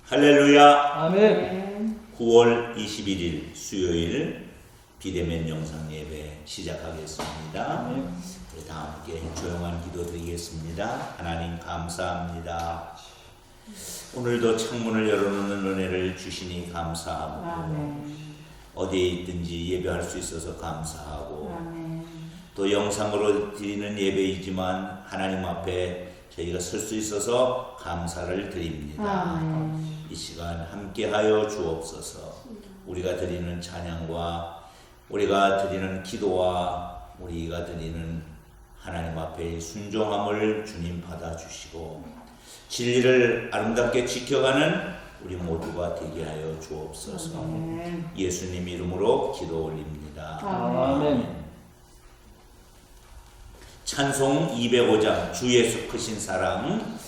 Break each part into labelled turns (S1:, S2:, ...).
S1: 할렐루야.
S2: 아멘.
S1: 9월 21일 수요일 비대면 영상 예배 시작하겠습니다.
S2: 아멘.
S1: 우리 다 함께 조용한 기도 드리겠습니다. 하나님 감사합니다. 오늘도 창문을 열어놓는 은혜를 주시니 감사하고
S3: 아멘.
S1: 어디에 있든지 예배할 수 있어서 감사하고
S3: 아멘.
S1: 또 영상으로 드리는 예배이지만 하나님 앞에 저희가 설 수 있어서 감사를 드립니다.
S3: 아멘.
S1: 이 시간 함께하여 주옵소서. 우리가 드리는 찬양과 우리가 드리는 기도와 우리가 드리는 하나님 앞에 순종함을 주님 받아주시고 진리를 아름답게 지켜가는 우리 모두가 되게 하여 주옵소서.
S3: 아멘.
S1: 예수님 이름으로 기도 올립니다.
S2: 아멘.
S1: 찬송 205장 주 예수 크신 사랑,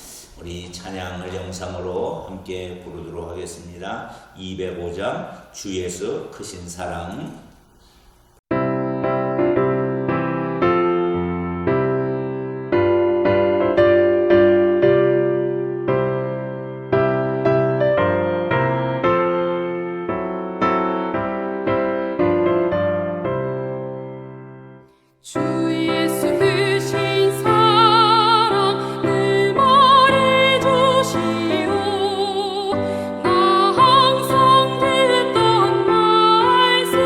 S1: 우리 찬양을 영상으로 함께 부르도록 하겠습니다. 205장 주 예수 크신 사랑.
S4: 나 항상 듣던 말씀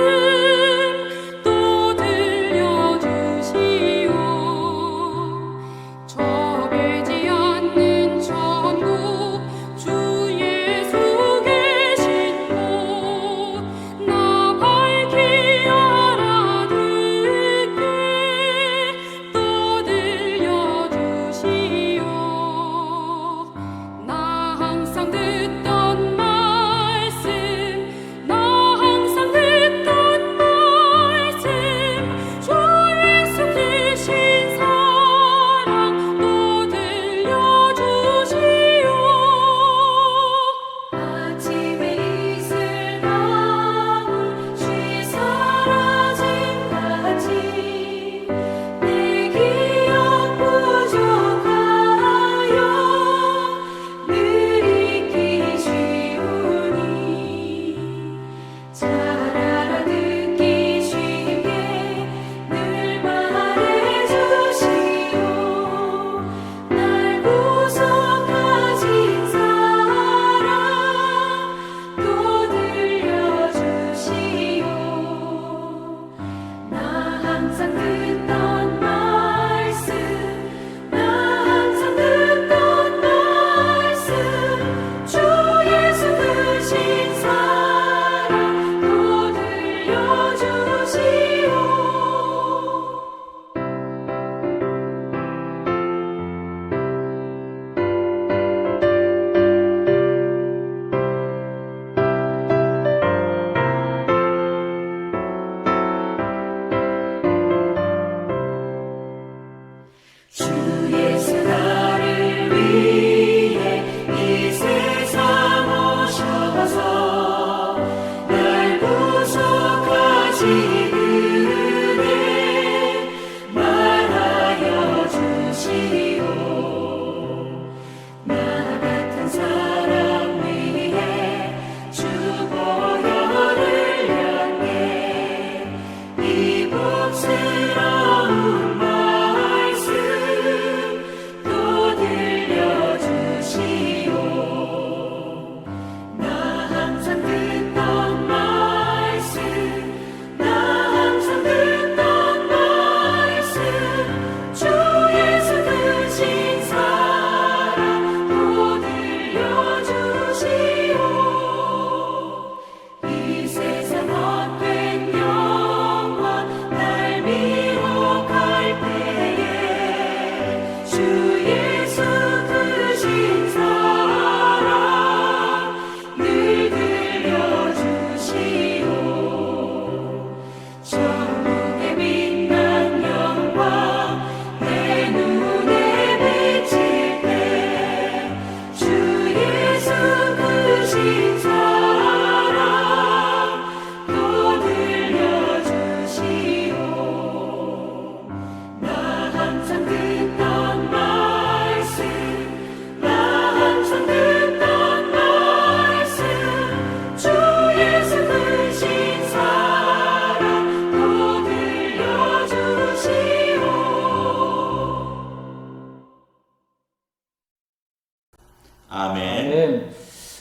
S1: 아멘.
S2: 아멘.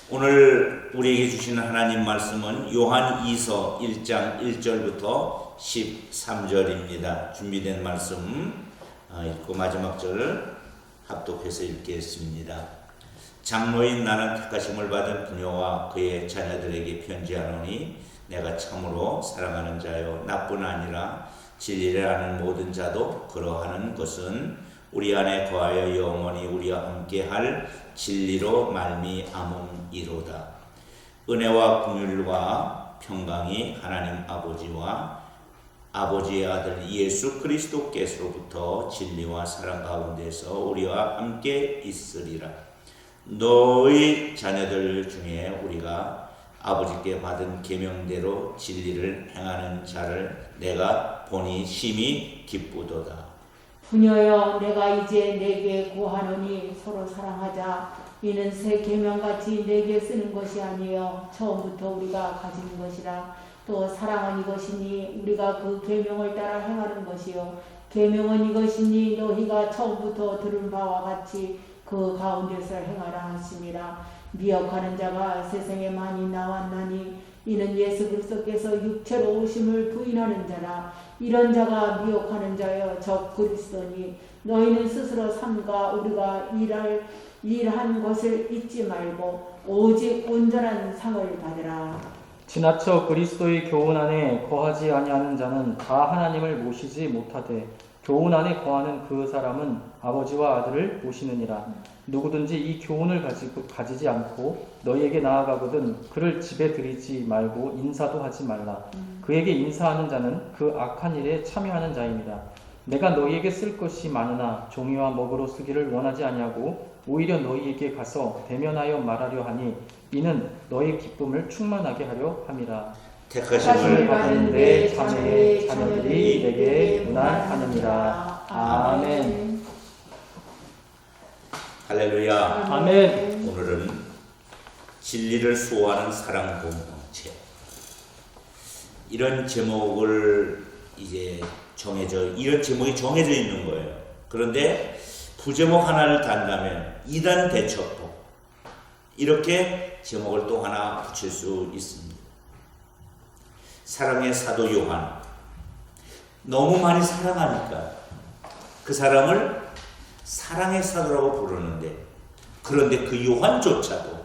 S1: 오늘 우리에게 주시는 하나님 말씀은 요한 2서 1장 1절부터 13절입니다. 준비된 말씀 읽고 마지막 절 합독해서 읽겠습니다. 장로인 나는 택하심을 받은 부녀와 그의 자녀들에게 편지하노니 내가 참으로 사랑하는 자요 나뿐 아니라 진리를 아는 모든 자도 그러하는 것은 우리 안에 거하여 영원히 우리와 함께할 진리로 말미암음이로다. 은혜와 긍휼과 평강이 하나님 아버지와 아버지의 아들 예수 그리스도께서로부터 진리와 사랑 가운데서 우리와 함께 있으리라. 너희 자녀들 중에 우리가 아버지께 받은 계명대로 진리를 행하는 자를 내가 보니 심히 기쁘도다.
S3: 부녀여 내가 이제 내게 구하노니 서로 사랑하자. 이는 새 계명같이 내게 쓰는 것이 아니요 처음부터 우리가 가진 것이라. 또 사랑은 이것이니 우리가 그 계명을 따라 행하는 것이요 계명은 이것이니 너희가 처음부터 들은 바와 같이 그 가운데서 행하라 하심이라. 미혹하는 자가 세상에 많이 나왔나니 이는 예수 그리스도께서 육체로 오심을 부인하는 자라. 이런 자가 미혹하는 자여 적 그리스도니 너희는 스스로 삼가 우리가 일한 것을 잊지 말고 오직 온전한 상을 받으라.
S2: 지나쳐 그리스도의 교훈 안에 거하지 아니하는 자는 다 하나님을 모시지 못하되 교훈 안에 거하는 그 사람은 아버지와 아들을 모시느니라. 누구든지 이 교훈을 가지지 않고 너희에게 나아가거든 그를 집에 들이지 말고 인사도 하지 말라. 그에게 인사하는 자는 그 악한 일에 참여하는 자입니다. 내가 너희에게 쓸 것이 많으나 종이와 먹으로 쓰기를 원하지 아니하고 오히려 너희에게 가서 대면하여 말하려 하니 이는 너희 기쁨을 충만하게 하려 함이라.
S1: 택하심을
S2: 받은 내 자매의 자녀들이 내게 문안하느니라. 아멘.
S1: 할렐루야.
S2: 아멘.
S1: 오늘은 진리를 수호하는 사랑 공동체, 이런 제목을 이런 제목이 정해져 있는 거예요. 그런데 부제목 하나를 단다면 이단 대처법, 이렇게 제목을 또 하나 붙일 수 있습니다. 사랑의 사도 요한, 너무 많이 사랑하니까 그 사람을 사랑의 사도라고 부르는데, 그런데 그 요한조차도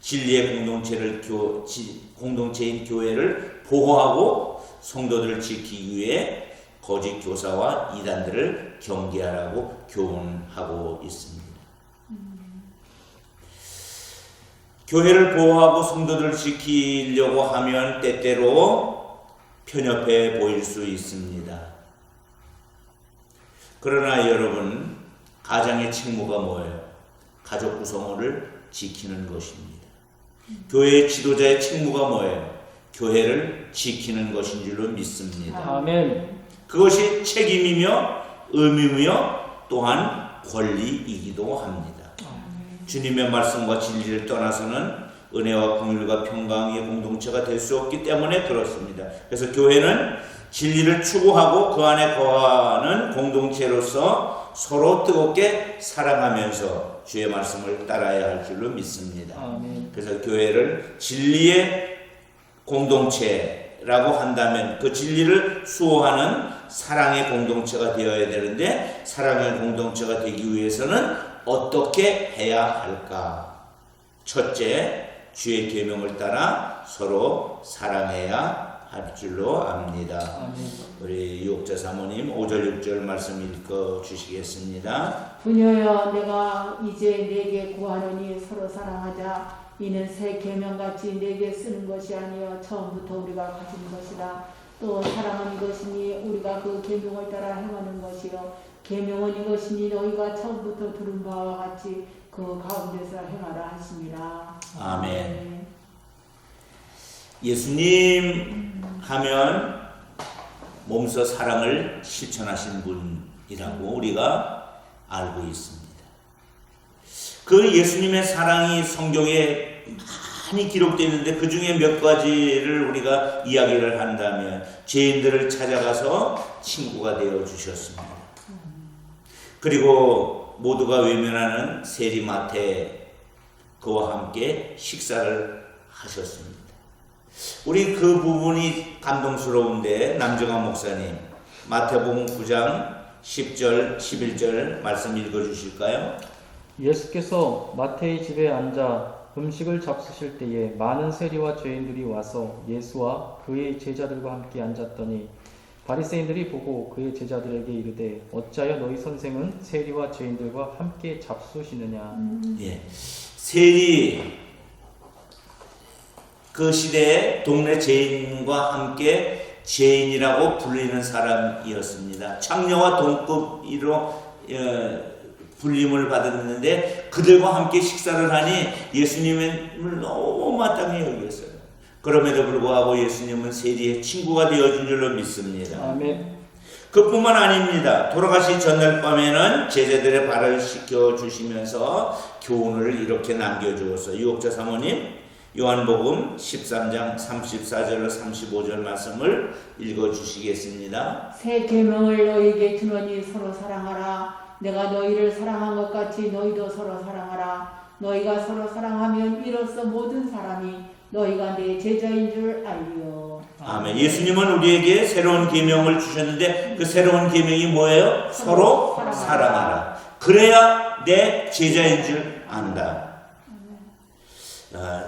S1: 진리의 공동체인 교회를 보호하고 성도들을 지키기 위해 거짓 교사와 이단들을 경계하라고 교훈하고 있습니다. 교회를 보호하고 성도들을 지키려고 하면 때때로 편협해 보일 수 있습니다. 그러나 여러분, 가장의 책무가 뭐예요? 가족 구성원을 지키는 것입니다. 교회의 지도자의 책무가 뭐예요? 교회를 지키는 것인 줄로 믿습니다.
S2: 아멘.
S1: 그것이 책임이며 의무이며 또한 권리이기도 합니다. 주님의 말씀과 진리를 떠나서는 은혜와 긍휼과 평강의 공동체가 될 수 없기 때문에 그렇습니다. 그래서 교회는 진리를 추구하고 그 안에 거하는 공동체로서 서로 뜨겁게 사랑하면서 주의 말씀을 따라야 할 줄로 믿습니다.
S2: 아멘.
S1: 그래서 교회를 진리의 공동체라고 한다면 그 진리를 수호하는 사랑의 공동체가 되어야 되는데, 사랑의 공동체가 되기 위해서는 어떻게 해야 할까? 첫째, 주의 계명을 따라 서로 사랑해야 할 줄로 압니다.
S2: 아멘.
S1: 우리 유혹자 사모님 5절 6절 말씀 읽어 주시겠습니다.
S3: 부녀여 내가 이제 내게 구하노니 서로 사랑하자. 이는 새 계명같이 내게 쓰는 것이 아니요 처음부터 우리가 가진 것이라. 또 사랑은 이것이니 우리가 그 계명을 따라 행하는 것이요 계명은 이것이니 너희가 처음부터 들은 바와 같이 그 가운데서 행하라 하심이라.
S1: 아멘. 예수님 하면 몸소 사랑을 실천하신 분이라고 우리가 알고 있습니다. 그 예수님의 사랑이 성경에 많이 기록되어 있는데 그 중에 몇 가지를 우리가 이야기를 한다면, 죄인들을 찾아가서 친구가 되어 주셨습니다. 그리고 모두가 외면하는 세리마태 그와 함께 식사를 하셨습니다. 우리 그 부분이 감동스러운데 남정환 목사님 마태복음 9장 10절 11절 말씀 읽어주실까요?
S2: 예수께서 마태의 집에 앉아 음식을 잡수실 때에 많은 세리와 죄인들이 와서 예수와 그의 제자들과 함께 앉았더니 바리새인들이 보고 그의 제자들에게 이르되 어찌하여 너희 선생은 세리와 죄인들과 함께 잡수시느냐.
S1: 예, 세리 그 시대에 동네 죄인과 함께 죄인이라고 불리는 사람이었습니다. 창녀와 동급으로 불림을 받았는데 그들과 함께 식사를 하니 예수님을 너무 마땅히 여겼어요. 그럼에도 불구하고 예수님은 세리의 친구가 되어준 줄로 믿습니다.
S2: 아멘.
S1: 그뿐만 아닙니다. 돌아가시 전날 밤에는 제자들의 발을 씻겨주시면서 교훈을 이렇게 남겨주었어요. 유혹자 사모님 요한복음 13장 34절로 35절 말씀을 읽어주시겠습니다.
S3: 새 계명을 너희에게 주노니 서로 사랑하라. 내가 너희를 사랑한 것 같이 너희도 서로 사랑하라. 너희가 서로 사랑하면 이로써 모든 사람이 너희가 내 제자인 줄 알리요.
S1: 아멘. 예수님은 우리에게 새로운 계명을 주셨는데 그 새로운 계명이 뭐예요? 서로 사랑하라. 그래야 내 제자인 줄 안다.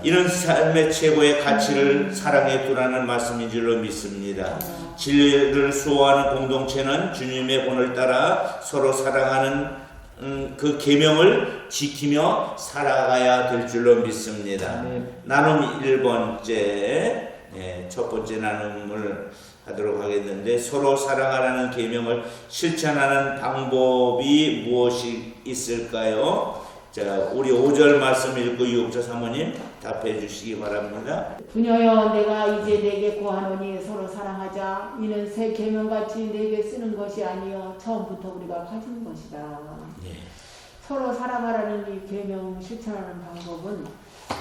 S1: 이런 삶의 최고의 가치를 사랑에 두라는 말씀인 줄로 믿습니다. 진리를 수호하는 공동체는 주님의 본을 따라 서로 사랑하는 그 계명을 지키며 살아가야 될 줄로 믿습니다. 나눔 1번째, 첫 번째 나눔을 하도록 하겠는데 서로 사랑하라는 계명을 실천하는 방법이 무엇이 있을까요? 자, 우리 5절 말씀 읽고 유혹자 사모님 답해 주시기 바랍니다.
S3: 부녀여 내가 이제 내게 구하노니 서로 사랑하자. 이는 새 계명같이 내게 쓰는 것이 아니요 처음부터 우리가 가진 것이다.
S1: 네.
S3: 서로 사랑하라는 이 계명 실천하는 방법은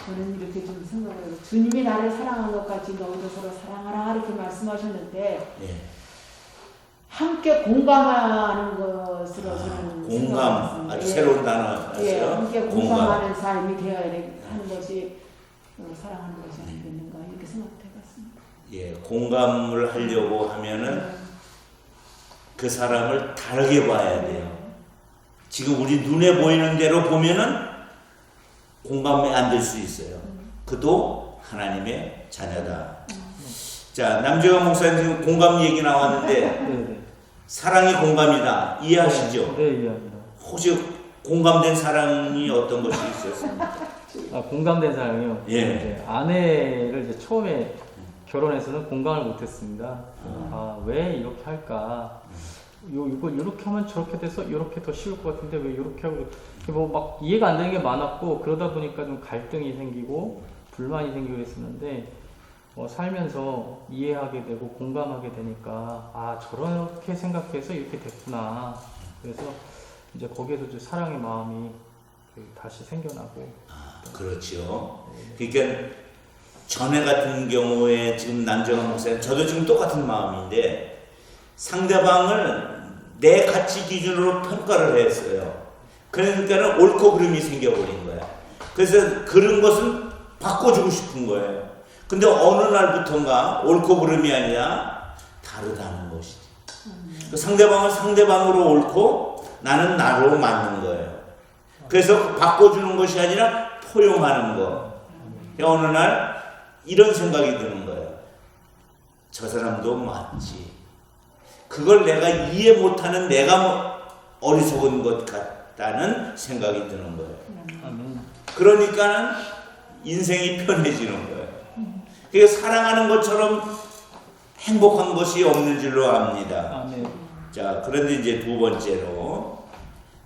S3: 저는 이렇게 좀 생각해요. 주님이 나를 사랑한 것 같이 너희도 서로 사랑하라 이렇게 말씀하셨는데
S1: 네.
S3: 함께 공감하는 것으로 저는
S1: 공감, 아주 새로운 단어였어요.
S3: 예, 함께 공감하는 삶이 되어야 하는 것이 사랑하는 것이 아니겠는가 이렇게 생각해봤습니다.
S1: 예, 공감을 하려고 하면은 그 사람을 다르게 봐야 돼요. 지금 우리 눈에 보이는 대로 보면은 공감이 안 될 수 있어요. 그도 하나님의 자녀다. 자, 남정환 목사님 지금 공감 얘기 나왔는데
S2: 네.
S1: 사랑이 공감이다. 이해하시죠?
S2: 네, 이해합니다.
S1: 혹시 공감된 사랑이 어떤 것이 있었습니까?
S2: 공감된 사람이요.
S1: 예.
S2: 이제 아내를 이제 처음에 결혼해서는 공감을 못했습니다. 왜 이렇게 할까? 이거 이렇게 하면 저렇게 돼서 이렇게 더 쉬울 것 같은데 왜 이렇게 하고 뭐 막 이해가 안 되는 게 많았고 그러다 보니까 좀 갈등이 생기고 불만이 생기고 그랬었는데 살면서 이해하게 되고 공감하게 되니까 저렇게 생각해서 이렇게 됐구나. 그래서 이제 거기에서 이제 사랑의 마음이 다시 생겨나고.
S1: 그렇죠. 그러니까 전에 같은 경우에 지금 남정환 목사님 저도 지금 똑같은 마음인데 상대방을 내 가치 기준으로 평가를 했어요. 그러니까는 옳고 그름이 생겨버린 거야. 그래서 그런 것은 바꿔주고 싶은 거예요. 근데 어느 날부턴가 옳고 그름이 아니라 다르다는 것이지. 그 상대방은 상대방으로 옳고 나는 나로 맞는 거예요. 그래서 바꿔주는 것이 아니라 포용하는 거. 어느 날 이런 생각이 드는 거예요. 저 사람도 맞지. 그걸 내가 이해 못하는 내가 어리석은 것 같다는 생각이 드는 거예요. 그러니까는 인생이 편해지는 거예요. 그래서 사랑하는 것처럼 행복한 것이 없는 줄로 압니다. 자, 그런데 이제 두 번째로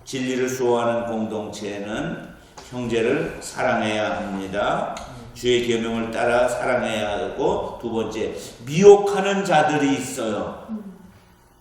S1: 진리를 수호하는 공동체는 형제를 사랑해야 합니다. 주의 계명을 따라 사랑해야 하고, 두 번째 미혹하는 자들이 있어요.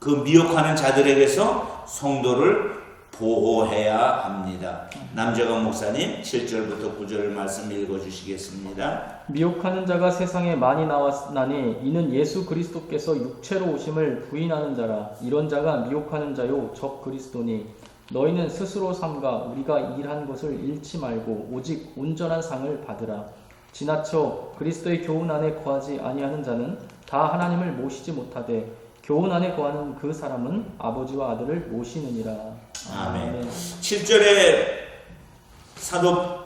S1: 그 미혹하는 자들에게서 성도를 보호해야 합니다. 남정환 목사님 7절부터 9절 말씀 읽어주시겠습니다.
S2: 미혹하는 자가 세상에 많이 나왔나니 이는 예수 그리스도께서 육체로 오심을 부인하는 자라. 이런 자가 미혹하는 자요 적 그리스도니 너희는 스스로 삼가 우리가 일한 것을 잃지 말고 오직 온전한 상을 받으라. 지나쳐 그리스도의 교훈 안에 거하지 아니하는 자는 다 하나님을 모시지 못하되 교훈 안에 거하는 그 사람은 아버지와 아들을 모시느니라.
S1: 아멘. 7절에 사도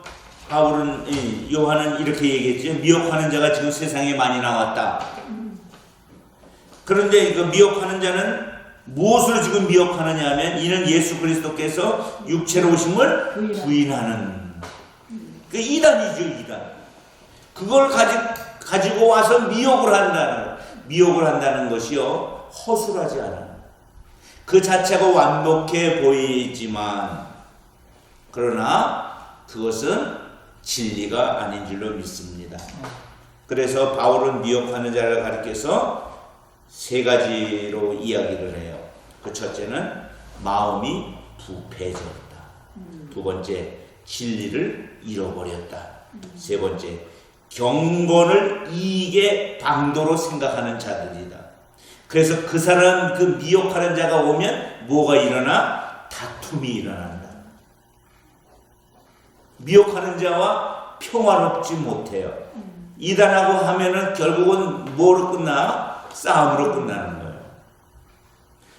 S1: 바울은 요한은 이렇게 얘기했죠. 미혹하는 자가 지금 세상에 많이 나왔다. 그런데 그 미혹하는 자는 무엇을 지금 미혹하느냐 하면 이는 예수 그리스도께서 육체로 오심을 부인하는 그 이단이죠. 이단. 그걸 가지고 와서 미혹을 한다는 것이요 허술하지 않아요. 그 자체가 완벽해 보이지만 그러나 그것은 진리가 아닌 줄로 믿습니다. 그래서 바울은 미혹하는 자를 가리켜서 세 가지로 이야기를 해요. 그 첫째는 마음이 부패해졌다. 두 번째, 진리를 잃어버렸다. 세 번째, 경건을 이익의 방도로 생각하는 자들이다. 그래서 그 사람, 그 미혹하는 자가 오면 뭐가 일어나? 다툼이 일어난다. 미혹하는 자와 평화롭지 못해요. 이단하고 하면은 결국은 뭐로 끝나? 싸움으로 끝나는 거예요.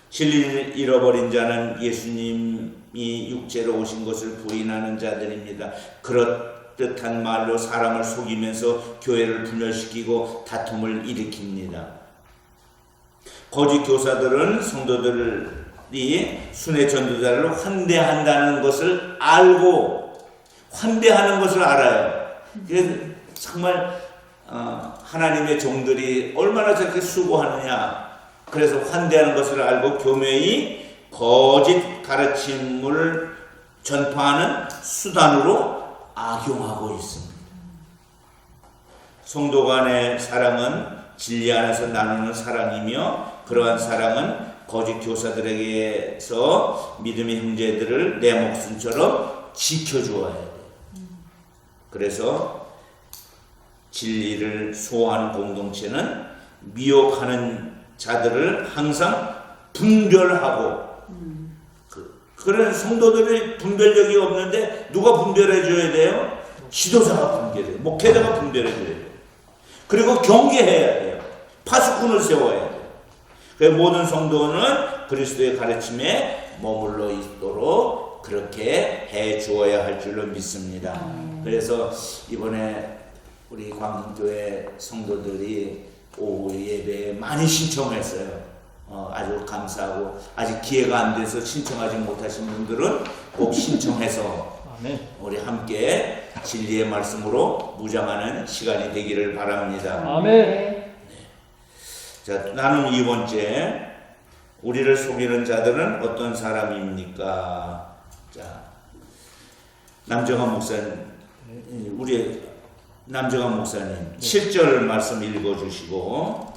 S1: 진리를 잃어버린 자는 예수님이 육체로 오신 것을 부인하는 자들입니다. 그렇듯한 말로 사람을 속이면서 교회를 분열시키고 다툼을 일으킵니다. 거짓 교사들은 성도들이 순회 전도자를 환대한다는 것을 알고 환대하는 것을 알아요. 그래서 정말 하나님의 종들이 얼마나 저렇게 수고하느냐. 그래서 환대하는 것을 알고 교묘히 거짓 가르침을 전파하는 수단으로 악용하고 있습니다. 성도 간의 사랑은 진리 안에서 나누는 사랑이며 그러한 사랑은 거짓 교사들에게서 믿음의 형제들을 내 목숨처럼 지켜주어야 돼요. 그래서 진리를 소화하는 공동체는 미혹하는 자들을 항상 분별하고 그런 성도들이 분별력이 없는데 누가 분별해 줘야 돼요? 지도자가 분별해요. 목회자가 분별해 줘야 돼요. 그리고 경계해야 돼요. 파수꾼을 세워야 돼요. 그래서 모든 성도는 그리스도의 가르침에 머물러 있도록 그렇게 해 주어야 할 줄로 믿습니다. 그래서 이번에 우리 광교회 성도들이 오후 예배에 많이 신청했어요. 아주 감사하고 아직 기회가 안 돼서 신청하지 못하신 분들은 꼭 신청해서
S2: 아멘.
S1: 우리 함께 진리의 말씀으로 무장하는 시간이 되기를 바랍니다.
S2: 아멘.
S1: 자, 나눔 2번째. 우리를 속이는 자들은 어떤 사람입니까? 자, 남정환 목사님, 우리 남정환 목사님 7절 말씀 읽어주시고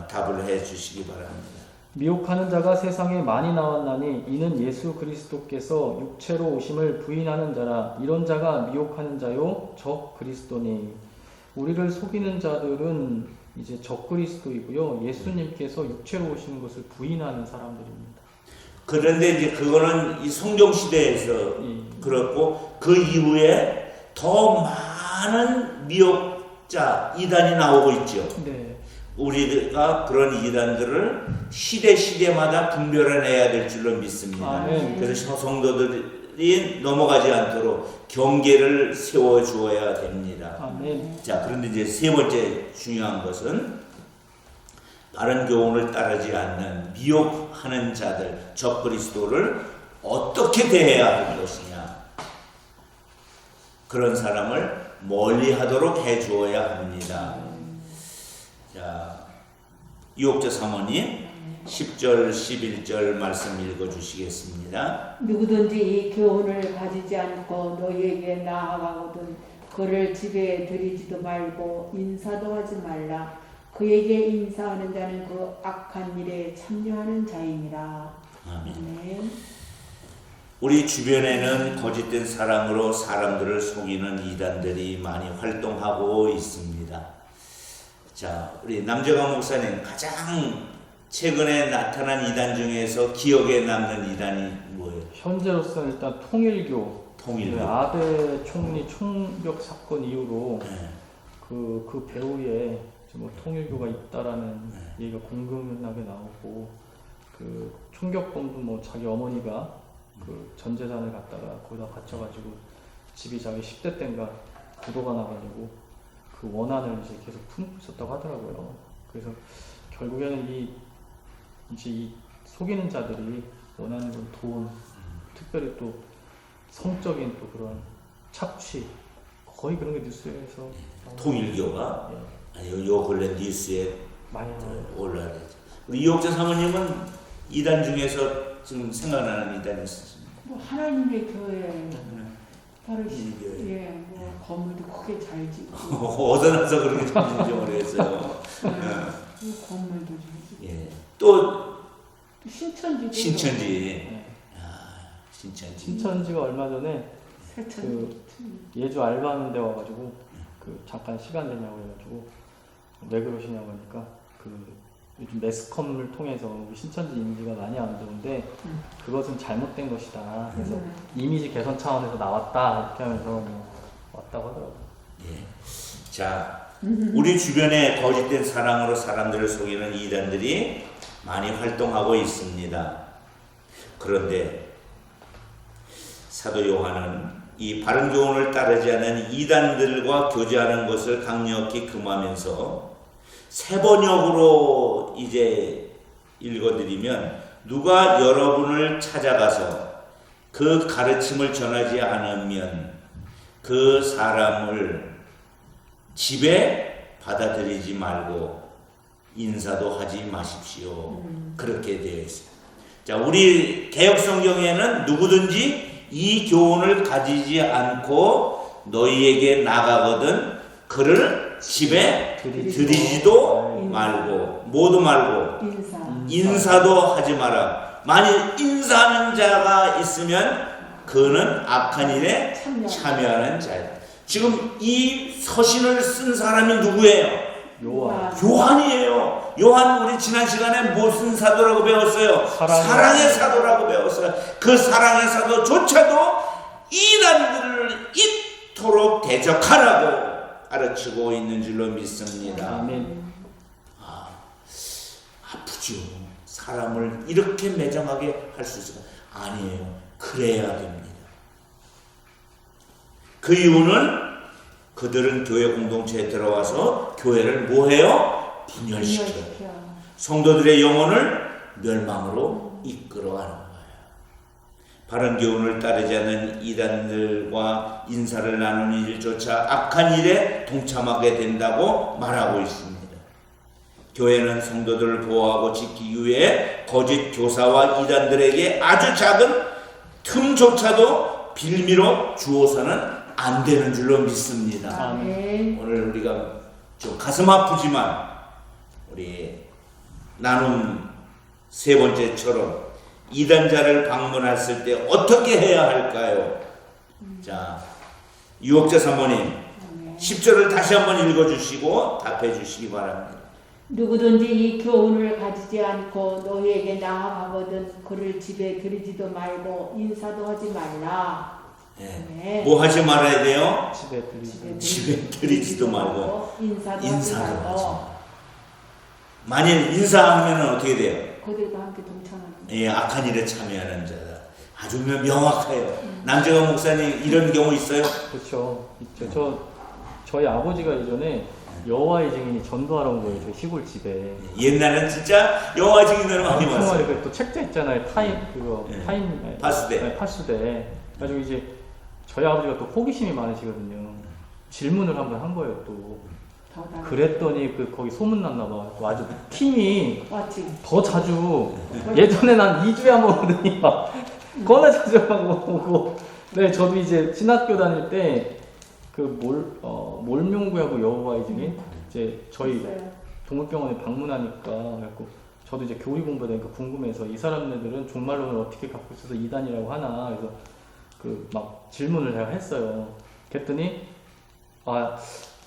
S1: 답을 해주시기 바랍니다.
S2: 미혹하는 자가 세상에 많이 나왔나니 이는 예수 그리스도께서 육체로 오심을 부인하는 자라. 이런 자가 미혹하는 자요 적 그리스도니. 우리를 속이는 자들은 이제 적 그리스도이고요. 예수님께서 육체로 오시는 것을 부인하는 사람들입니다.
S1: 그런데 이제 그거는 이 성경 시대에서 그렇고 그 이후에 더 많은 미혹자 이단이 나오고 있죠.
S2: 네.
S1: 우리가 그런 이단들을 시대마다 분별해내야 될 줄로 믿습니다.
S2: 아멘.
S1: 그래서 성도들이 넘어가지 않도록 경계를 세워 주어야 됩니다.
S2: 아멘.
S1: 자, 그런데 이제 세 번째 중요한 것은 바른 교훈을 따르지 않는 미혹하는 자들, 적 그리스도를 어떻게 대해야 할 것이냐. 그런 사람을 멀리하도록 해 주어야 합니다. 자, 유혹자 사모님 10절 11절 말씀 읽어주시겠습니다.
S3: 누구든지 이 교훈을 가지지 않고 너희에게 나아가거든 그를 집에 들이지도 말고 인사도 하지 말라. 그에게 인사하는 자는 그 악한 일에 참여하는 자이니라.
S1: 아멘.
S3: 아멘.
S1: 우리 주변에는 거짓된 사랑으로 사람들을 속이는 이단들이 많이 활동하고 있습니다. 자, 우리 남정환 목사님 가장 최근에 나타난 이단 중에서 기억에 남는 이단이 뭐예요?
S2: 현재로서는 일단 통일교
S1: 통일교.
S2: 아베 총리 총격 사건 이후로
S1: 네.
S2: 그 배후에 뭐 통일교가 있다라는
S1: 네.
S2: 얘기가 공공연하게 나오고 그 총격범도 뭐 자기 어머니가 그 전 재산을 갖다가 거기다 바쳐가지고 집이 자기 10대 때인가 부도가 나가지고 그 원한을 이제 계속 품고 있었다고 하더라고요. 그래서 결국에는 이제 이 속이는 자들이 원하는 건 돈, 특별히 또 성적인 또 그런 착취, 거의 그런 게 뉴스에서
S1: 통일교가
S2: 예,
S1: 아니, 요 근래 뉴스에
S2: 많이 나와요.
S1: 올라야 되죠. 우리 이옥재 사모님은 이단 중에서 지금 생각나는 이단이 있습니다.
S3: 뭐 하나님의 교회 바로
S1: 교회.
S3: 예, 뭐 건물도 크게 잘 짓고
S1: 어디 나서 그렇게 인정을 했어요.
S3: 그 건물도 잘 짓고
S1: 예. 또
S3: 신천지도
S1: 신천지.
S2: 예.
S1: 신천지.
S2: 신천지가 얼마 전에
S3: 세천
S2: 예주 알바하는 데 와가지고 그 잠깐 시간 되냐고 해가지고 왜 그러시냐고 하니까 그 요즘 매스컴을 통해서 우리 신천지 이미지가 많이 안 좋은데 그것은 잘못된 것이다. 그래서 이미지 개선 차원에서 나왔다 이렇게 하면서 뭐 왔다고 하더라고요.
S1: 예. 자, 우리 주변에 거짓된 사랑으로 사람들을 속이는 이단들이 많이 활동하고 있습니다. 그런데 사도 요한은 이 바른 교훈을 따르지 않은 이단들과 교제하는 것을 강력히 금하면서 세 번역으로 이제 읽어드리면 누가 여러분을 찾아가서 그 가르침을 전하지 않으면 그 사람을 집에 받아들이지 말고 인사도 하지 마십시오. 그렇게 되어 있습니다. 자, 우리 개역 성경에는 누구든지 이 교훈을 가지지 않고 너희에게 나가거든 그를 집에 들이지도 말고 모두 말고 인사도 하지 마라. 만일 인사하는 자가 있으면 그는 악한 일에 참여하는 자다. 지금 이 서신을 쓴 사람이 누구예요? 요한이에요. 요한 우리 지난 시간에 무슨 사도라고 배웠어요? 사랑의 사도라고 배웠어요. 그 사랑의 사도조차도 이단들을 이토록 대적하라고 가르치고 있는 줄로 믿습니다.
S2: 아멘.
S1: 아프죠. 사람을 이렇게 매정하게 할 수 있어요. 아니에요. 그래야 됩니다. 그 이유는 그들은 교회 공동체에 들어와서 교회를 뭐해요? 분열시켜요. 성도들의 영혼을 멸망으로 이끌어가는 거예요. 바른 교훈을 따르지 않는 이단들과 인사를 나누는 일조차 악한 일에 동참하게 된다고 말하고 있습니다. 교회는 성도들을 보호하고 지키기 위해 거짓 교사와 이단들에게 아주 작은 틈조차도 빌미로 주어서는 안 되는 줄로 믿습니다.
S3: 아멘.
S1: 오늘 우리가 좀 가슴 아프지만 우리 나눔 세 번째처럼 이단자를 방문했을 때 어떻게 해야 할까요? 자, 유옥재 사모님 10절을 다시 한번 읽어주시고 답해 주시기 바랍니다.
S3: 누구든지 이 교훈을 가지지 않고 너희에게 나아가거든 그를 집에 들이지도 말고 인사도 하지 말라.
S1: 네. 뭐 하지 말아야 돼요?
S2: 집에
S1: 들이지도 말고
S3: 인사도 하지 말고.
S1: 만일 인사하면 어떻게 돼요?
S3: 그들과 함께 동참하는.
S1: 예, 악한 일에 참여하는 자다. 아주 명확해요. 남재관 목사님 이런 경우 있어요?
S2: 그렇죠. 있죠. 저희 아버지가 예전에 여호와의 증인이 전도하러 온 거예요. 저희 시골 집에.
S1: 옛날엔 진짜 여호와 증인을 많이 봤어요.
S2: 또 책자 있잖아요. 타임 그거 타임
S1: 파수대.
S2: 네, 파수대. 그래가지고 이제 저희 아버지가 또 호기심이 많으시거든요. 질문을 한번 한 거예요. 또 그랬더니 거기 소문 났나 봐. 아주 팀이 더 자주 예전에 난 2주에 한 번 오더니 막 거나 자주 하고 오고. 네, 저도 이제 신학교 다닐 때 몰명구하고 여호와의 증인 이제 저희 동물병원에 방문하니까 그래갖고 저도 이제 교리 공부하니까 궁금해서 이 사람들은 종말론을 어떻게 갖고 있어서 이단이라고 하나 그래서 막 질문을 제가 했어요. 그랬더니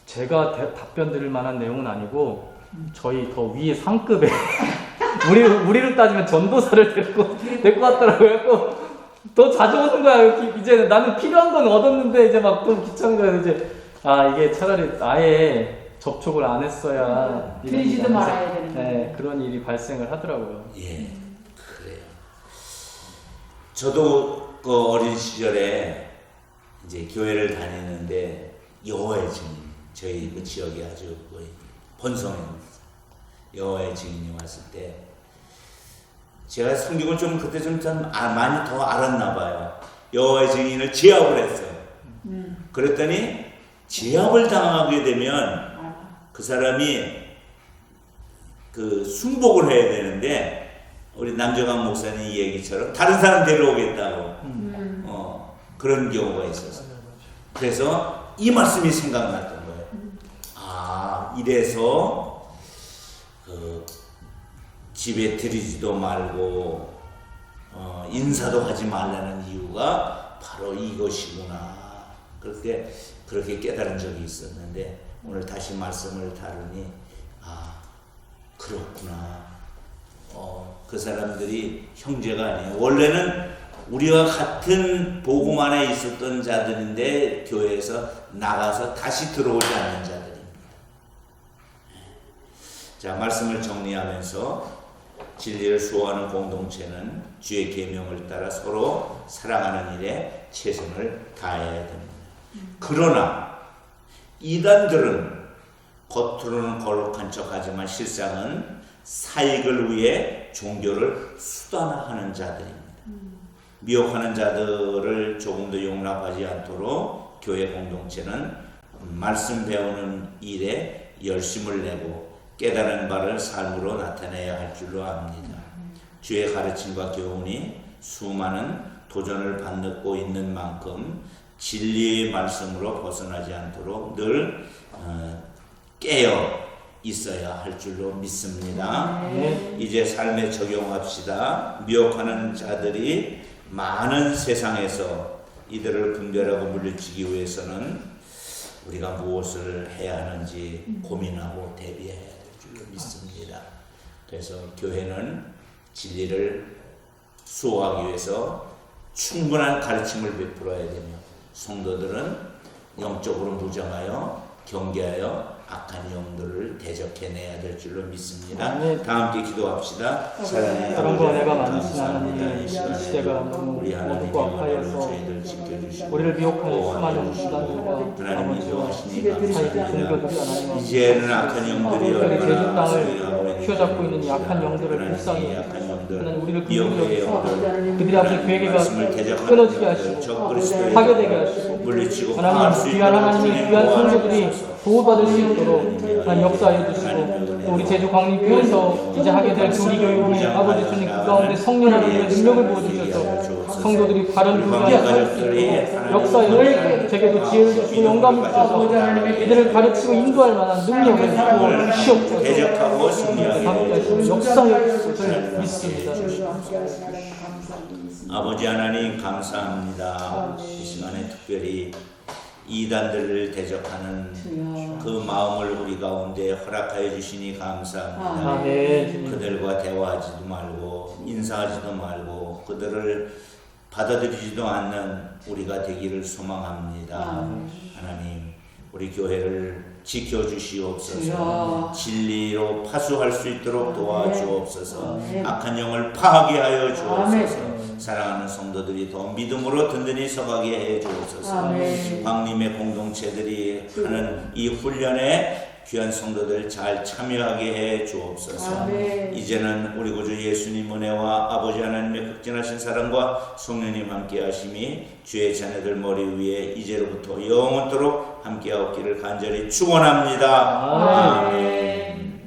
S2: 제가 답변 드릴 만한 내용은 아니고 저희 더 위에 상급에 우리로 따지면 전도사를 데리고 왔더라고요. 더 자주 오는 거야. 이제 나는 필요한 건 얻었는데 이제 막 좀 귀찮은 거야. 이제 이게 차라리 아예 접촉을 안 했어야
S3: 드리지도
S2: 이런
S3: 말아야 되는 거예요.
S2: 네, 그런 일이 발생을 하더라고요.
S1: 예, 그래요. 저도 그 어린 시절에 이제 교회를 다니는데 여호와의 증인, 저희 그 지역이 아주 거의 번성했습니다. 여호와의 증인이 왔을 때 제가 성경을 좀 그때 좀 많이 더 알았나 봐요. 여호와의 증인을 제압을 했어요. 그랬더니 제압을 당하게 되면 그 사람이 그 순복을 해야 되는데 우리 남정환 목사님 얘기처럼 다른 사람 데려오겠다고 그런 경우가 있었어요. 그래서 이 말씀이 생각났던 거예요. 이래서 그 집에 들이지도 말고 인사도 하지 말라는 이유가 바로 이것이구나. 그렇게 깨달은 적이 있었는데 오늘 다시 말씀을 다루니 그렇구나. 그 사람들이 형제가 아니에요. 원래는 우리와 같은 복음 안에 있었던 자들인데 교회에서 나가서 다시 들어오지 않는 자들입니다. 자, 말씀을 정리하면서 진리를 수호하는 공동체는 주의 계명을 따라 서로 사랑하는 일에 최선을 다해야 됩니다. 그러나 이단들은 겉으로는 거룩한 척하지만 실상은 사익을 위해 종교를 수단화하는 자들입니다. 미혹하는 자들을 조금 더 용납하지 않도록 교회 공동체는 말씀 배우는 일에 열심을 내고 깨달은 바를 삶으로 나타내야 할 줄로 압니다. 주의 가르침과 교훈이 수많은 도전을 받고 있는 만큼 진리의 말씀으로 벗어나지 않도록 늘 깨어 있어야 할 줄로 믿습니다. 이제 삶에 적용합시다. 미혹하는 자들이 많은 세상에서 이들을 분별하고 물리치기 위해서는 우리가 무엇을 해야 하는지 고민하고 대비해야 될 줄로 믿습니다. 그래서 교회는 진리를 수호하기 위해서 충분한 가르침을 베풀어야 되며 성도들은 영적으로 무장하여 경계하여 악한 영들을 대적해내야 될 줄로 믿습니다. 다 함께 기도합시다. 사랑의
S2: 사랑과 내가
S1: 아버지,
S2: 만드신 하나님의 이 시대가 너무
S1: 우리 하나님의
S2: 어둡고
S1: 영원한
S2: 악하여서
S1: 저희들 지켜주시고
S2: 우리를 미혹하는 수많은
S1: 보호하여
S2: 수단들과
S1: 하나님이
S2: 아버지와
S1: 인도하시니
S2: 사이비
S1: 감사합니다.
S2: 종교들이 하나님
S1: 이제는 악한 영들이
S2: 특별히 제주
S1: 얼마나
S2: 땅을 휘어잡고 있는 이 악한 영들을 불쌍히
S1: 악한 영들,
S2: 하나님 우리를
S1: 미혹의
S2: 긍휼히 여기서
S1: 영들,
S2: 그들이 앞에 계획가
S1: 말씀을 대적하는
S2: 끊어지게
S1: 영들,
S2: 하시고
S1: 적 그리스도의
S2: 파괴되게
S1: 영들,
S2: 하시고
S1: 물리치고 파할 수
S2: 하나님
S1: 있도록
S2: 귀한 하나님의
S1: 주님
S2: 귀한
S1: 보호하여
S2: 성도들이
S1: 주옵소서.
S2: 보호받을 수 있도록 하나님 역사해 주시고 또 우리 제주 광림교회에서 이제 하게 될 교리 교육이 아버지 주님 그 가운데 성령 하나님의 능력을 부어주셔서 성도들이 바른 교리를 할수 있도록 역사에 제게도 지혜를 주시고 영감을 주셔서 이들을 가르치고 인도할 만한 능력을 주시고 시옵소서
S1: 대적하고 승리하게
S2: 함께 하시는 역사의 것을 믿습니다.
S1: 아버지 하나님 감사합니다. 이 시간에 특별히 이단들을 대적하는 그 마음을 우리 가운데 허락하여 주시니 감사합니다.
S2: 아멘.
S1: 그들과 대화하지도 말고 인사하지도 말고 그들을 받아들이지도 않는 우리가 되기를 소망합니다. 하나님 우리 교회를 지켜주시옵소서. 진리로 파수할 수 있도록 도와주옵소서. 악한 영을 파괴하여 주옵소서. 사랑하는 성도들이 더 믿음으로 든든히 서가게 해 주옵소서. 광림의 공동체들이 하는 이 훈련에 귀한 성도들 잘 참여하게 해 주옵소서. 이제는 우리 구주 예수님 은혜와 아버지 하나님의 극진하신 사랑과 성령님 함께 하심이 주의 자녀들 머리 위에 이제로부터 영원토록 함께 하옵기를 간절히 축원합니다. 아멘.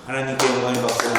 S1: 하나님께 영광을 받고